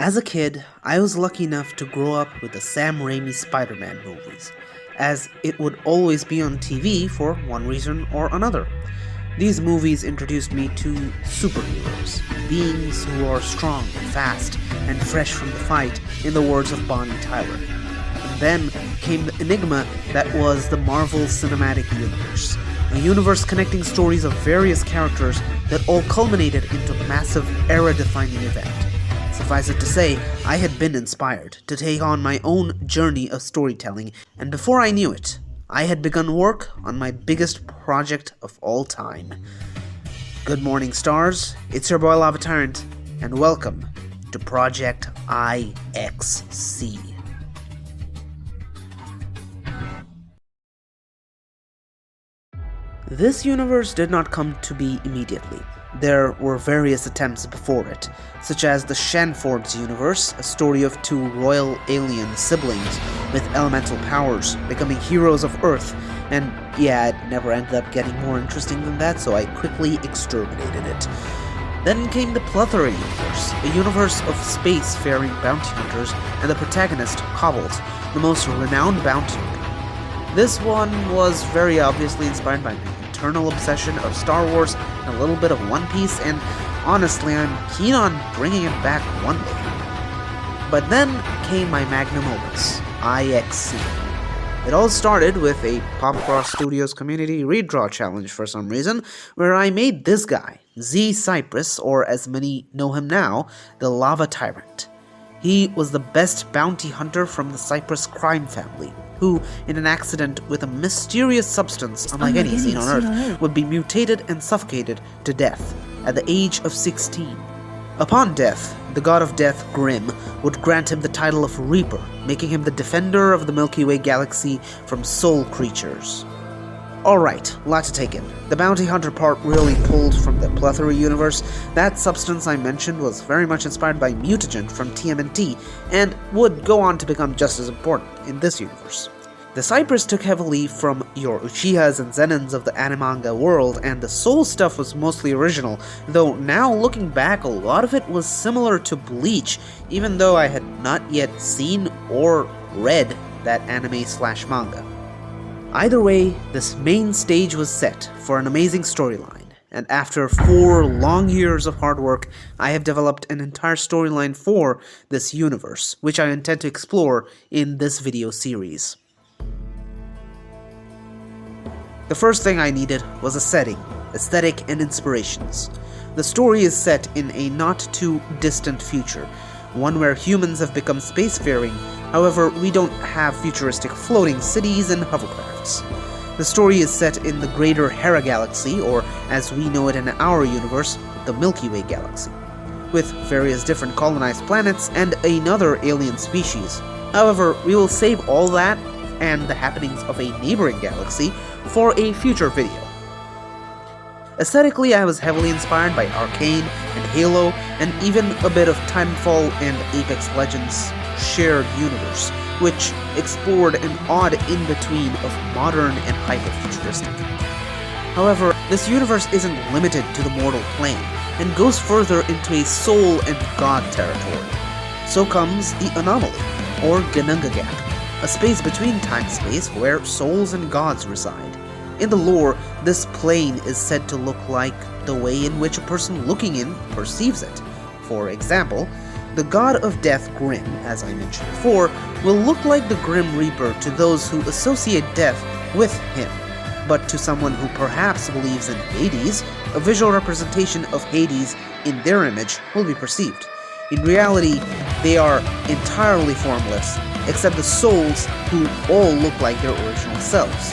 As a kid, I was lucky enough to grow up with the Sam Raimi Spider-Man movies, as it would always be on TV for one reason or another. These movies introduced me to superheroes, beings who are strong, fast, and fresh from the fight, in the words of Bonnie Tyler. And then came the enigma that was the Marvel Cinematic Universe, a universe connecting stories of various characters that all culminated into a massive era-defining event. Suffice it to say, I had been inspired to take on my own journey of storytelling, and before I knew it, I had begun work on my biggest project of all time. Good morning, stars. It's your boy LavaTyrant, and welcome to Project IXC. This universe did not come to be immediately. There were various attempts before it, such as the Shanford's universe, a story of two royal alien siblings with elemental powers becoming heroes of Earth, and yeah, it never ended up getting more interesting than that, so I quickly exterminated it. Then came the Plethora universe, a universe of space-faring bounty hunters, and the protagonist, Cobalt, the most renowned bounty hunter. This one was very obviously inspired by my eternal obsession of Star Wars and a little bit of One Piece, and honestly, I'm keen on bringing it back one day. But then came my magnum opus, IXC. It all started with a Pop Cross Studios community redraw challenge for some reason, where I made this guy, Z Cypress, or as many know him now, the LavaTyrant. He was the best bounty hunter from the Cypress crime family, who, in an accident with a mysterious substance unlike any seen on Earth, would be mutated and suffocated to death at the age of 16. Upon death, the god of death, Grimm, would grant him the title of Reaper, making him the defender of the Milky Way galaxy from soul creatures. Alright, lot to take in. The bounty hunter part really pulled from the Plethora universe. That substance I mentioned was very much inspired by mutagen from TMNT, and would go on to become just as important in this universe. The Cypress took heavily from your Uchihas and Zenins of the manga world, and the soul stuff was mostly original, though now looking back, a lot of it was similar to Bleach, even though I had not yet seen or read that anime/manga. Either way, this main stage was set for an amazing storyline, and after 4 long years of hard work, I have developed an entire storyline for this universe, which I intend to explore in this video series. The first thing I needed was a setting, aesthetic, and inspirations. The story is set in a not-too-distant future, one where humans have become spacefaring. However, we don't have futuristic floating cities and hovercrafts. The story is set in the greater Hera galaxy, or as we know it in our universe, the Milky Way galaxy, with various different colonized planets and another alien species. However, we will save all that and the happenings of a neighboring galaxy for a future video. Aesthetically, I was heavily inspired by Arcane and Halo, and even a bit of Titanfall and Apex Legends' shared universe, which explored an odd in-between of modern and hyper-futuristic. However, this universe isn't limited to the mortal plane, and goes further into a soul and god territory. So comes the Anomaly, or Ganunga Gap, a space between time-space where souls and gods reside. In the lore, this plane is said to look like the way in which a person looking in perceives it. For example, the god of death, Grimm, as I mentioned before, will look like the Grim Reaper to those who associate death with him. But to someone who perhaps believes in Hades, a visual representation of Hades in their image will be perceived. In reality, they are entirely formless, except the souls who all look like their original selves.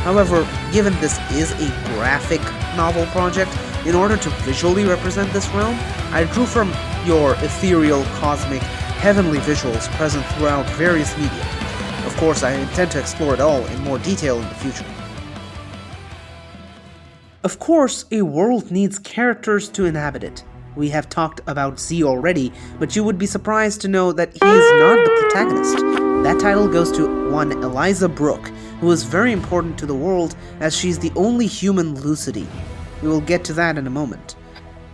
However, given this is a graphic novel project, in order to visually represent this realm, I drew from your ethereal, cosmic, heavenly visuals present throughout various media. Of course, I intend to explore it all in more detail in the future. Of course, a world needs characters to inhabit it. We have talked about Z already, but you would be surprised to know that he is not the protagonist. That title goes to one Eliza Brooke, who is very important to the world as she's the only human Lucidity. We will get to that in a moment.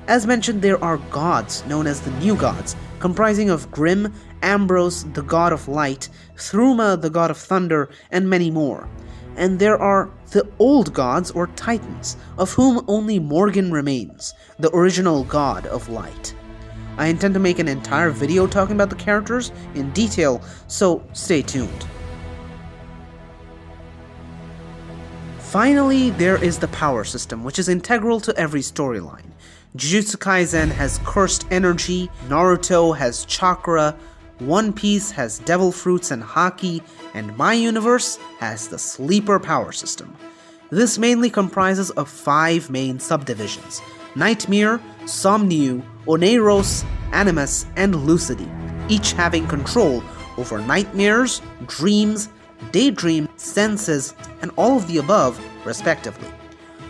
As mentioned, there are gods known as the New Gods, comprising of Grimm, Ambrose, the god of light, Thruma, the god of thunder, and many more. And there are the old gods or titans, of whom only Morgan remains, the original god of light. I intend to make an entire video talking about the characters in detail, so stay tuned. Finally, there is the power system, which is integral to every storyline. Jujutsu Kaisen has cursed energy, Naruto has chakra, One Piece has devil fruits and haki, and my universe has the sleeper power system. This mainly comprises of 5 main subdivisions: Nightmare, Somniu, Oneiros, Animus, and Lucidity, each having control over nightmares, dreams, daydream, senses, and all of the above, respectively.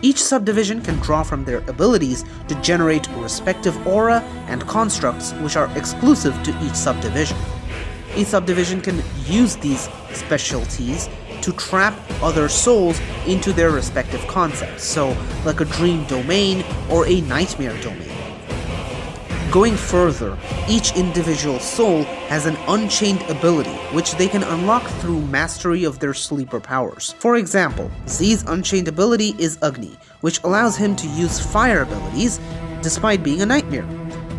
Each subdivision can draw from their abilities to generate respective aura and constructs which are exclusive to each subdivision. Each subdivision can use these specialties to trap other souls into their respective concepts, so like a dream domain or a nightmare domain. Going further, each individual soul has an unchained ability which they can unlock through mastery of their sleeper powers. For example, Z's unchained ability is Agni, which allows him to use fire abilities despite being a nightmare.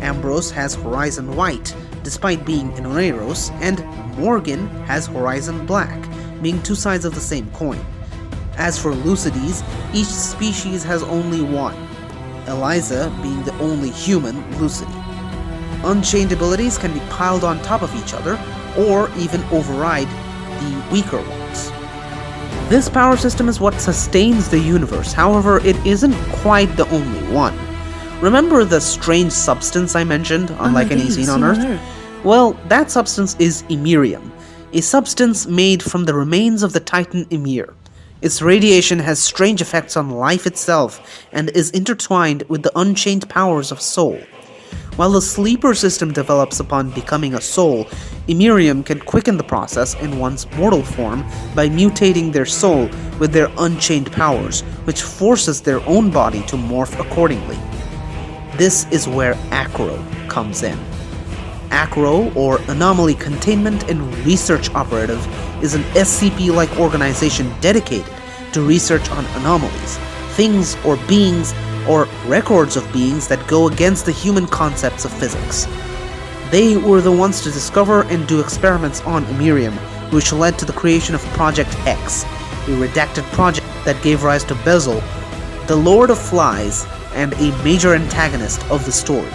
Ambrose has Horizon White, despite being an Oneiros, and Morgan has Horizon Black, being 2 sides of the same coin. As for Lucidies, each species has only one, Eliza being the only human Lucidi. Unchained abilities can be piled on top of each other, or even override the weaker ones. This power system is what sustains the universe, however, it isn't quite the only one. Remember the strange substance I mentioned, unlike any seen on Earth? Well, that substance is Emirium, a substance made from the remains of the Titan Ymir. Its radiation has strange effects on life itself, and is intertwined with the unchained powers of soul. While the sleeper system develops upon becoming a soul, Emirium can quicken the process in one's mortal form by mutating their soul with their unchained powers, which forces their own body to morph accordingly. This is where Acro comes in. Acro, or Anomaly Containment and Research Operative, is an SCP-like organization dedicated to research on anomalies, things or beings, or records of beings that go against the human concepts of physics. They were the ones to discover and do experiments on Emirium, which led to the creation of Project X, a redacted project that gave rise to Bezel, the Lord of Flies, and a major antagonist of the story.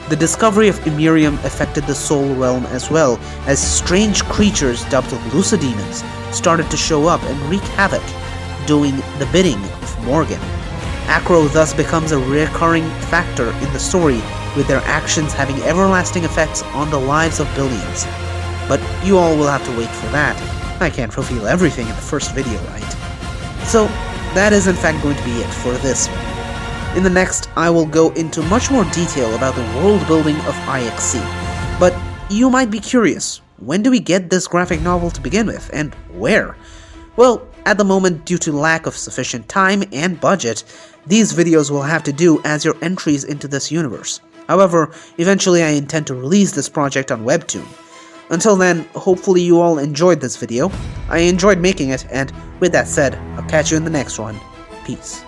The discovery of Emirium affected the Soul Realm as well, as strange creatures dubbed Lucidemons started to show up and wreak havoc, doing the bidding of Morgan. Acro thus becomes a recurring factor in the story, with their actions having everlasting effects on the lives of billions. But you all will have to wait for that. I can't reveal everything in the first video, right? So, that is in fact going to be it for this one. In the next, I will go into much more detail about the world building of IXC. But you might be curious, when do we get this graphic novel to begin with, and where? Well, at the moment, due to lack of sufficient time and budget, these videos will have to do as your entries into this universe. However, eventually I intend to release this project on webtoon. Until then, hopefully you all enjoyed this video. I enjoyed making it, and with that said, I'll catch you in the next one. Peace.